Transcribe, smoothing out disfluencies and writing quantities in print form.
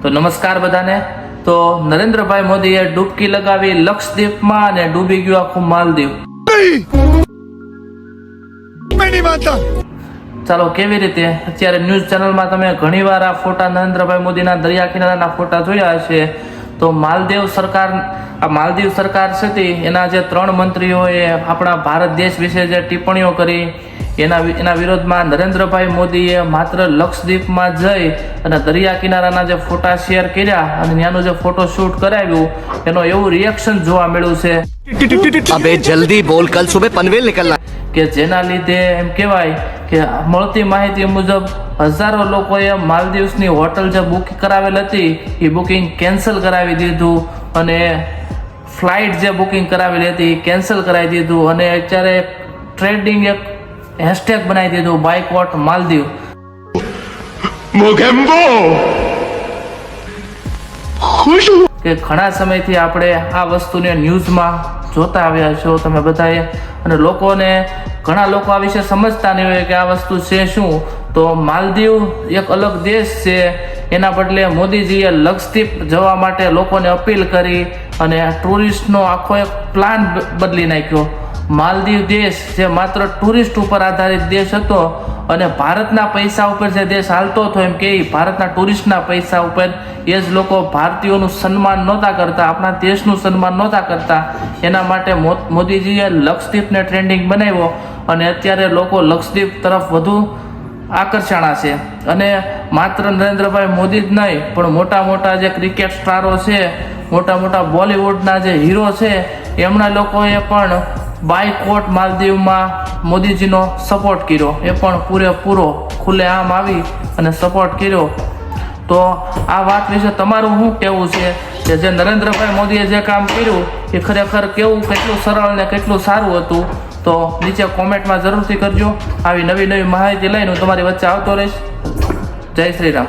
તો નમસ્કાર બધાને। તો નરેન્દ્રભાઈ મોદીએ ડૂબકી લગાવી લક્ષદ્વીપમાં અને ડૂબી ગયું આખું માલદીવ। ચાલો કેવી રીતે અત્યારે ન્યૂઝ ચેનલમાં તમે ઘણીવાર આ ફોટા નરેન્દ્રભાઈ મોદીના દરિયા કિનારાના ફોટા જોયા હશે। તો માલદીવ સરકાર છે તે એના જે 3 મંત્રીઓએ આપણા ભારત દેશ વિશે જે ટિપ્પણીઓ કરી એના વિરોધમાં નરેન્દ્રભાઈ મોદીએ માત્ર લક્ષદ્વીપમાં જઈ અને દરિયા કિનારાના જે ફોટા શેર કર્યા અને ત્યાંનું જે ફોટો શૂટ કરાવ્યું એનો એવું રિએક્શન જોવા મળ્યું છે अबे जल्दी बोल, कल सुबह पनवेल निकलना કે જેના લીધે એમ કહેવાય કે મળતી માહિતી મુજબ હજારો લોકોએ માલદીવ્સની હોટલ જે બુક કરાવેલ હતી એ બુકિંગ કેન્સલ કરાવી દીધું અને ફ્લાઇટ જે બુકિંગ કરાવેલી હતી કેન્સલ કરાવી દીધું અને અત્યારે ટ્રેન્ડિંગ એક હેશટેગ બનાવી દીધું બાયકોટ માલદીવ। કે ઘણા સમયથી આપણે આ વસ્તુને ન્યૂઝમાં જોતા આવ્યા છો તમે બધાએ અને ઘણા લોકો આ વિશે સમજતા નહીં હોય કે આ વસ્તુ છે શું। તો માલદીવ એક અલગ દેશ છે, એના બદલે મોદીજીએ લક્ષદ્વીપ જવા માટે લોકોને અપીલ કરી અને ટુરિસ્ટનો આખો એક પ્લાન બદલી નાખ્યો। માલદીવ દેશ જે માત્ર ટુરિસ્ટ ઉપર આધારિત દેશ હતો અને ભારતના પૈસા ઉપર જે દેશ હાલતો હતો એમ કે ભારતના ટુરિસ્ટના પૈસા ઉપર એ જ લોકો ભારતીયોનું સન્માન નહોતા કરતા, આપણા દેશનું સન્માન નહોતા કરતા। એના માટે મોદીજીએ લક્ષદ્વીપને ટ્રેન્ડિંગ બનાવ્યો અને અત્યારે લોકો લક્ષદ્વીપ તરફ વધુ આકર્ષણા છે। અને માત્ર નરેન્દ્રભાઈ મોદી જ નહીં પણ મોટા જે ક્રિકેટ સ્ટારો છે, મોટા બોલિવૂડના જે હીરો છે એમના લોકોએ પણ બાયકોટ માલદીવમાં મોદીજીનો સપોર્ટ કર્યો, એ પણ પૂરેપૂરો ખુલ્લેઆમ આવી અને સપોર્ટ કર્યો। તો આ વાત વિશે તમારું શું કહેવું છે કે જે નરેન્દ્રભાઈ મોદીએ જે કામ કર્યું એ ખરેખર કેટલું સરળ ને કેટલું સારું હતું? તો નીચે કોમેન્ટમાં જરૂરથી કરજો। આવી નવી માહિતી લઈને હું તમારી વચ્ચે આવતો રહીશ। જય શ્રી રામ।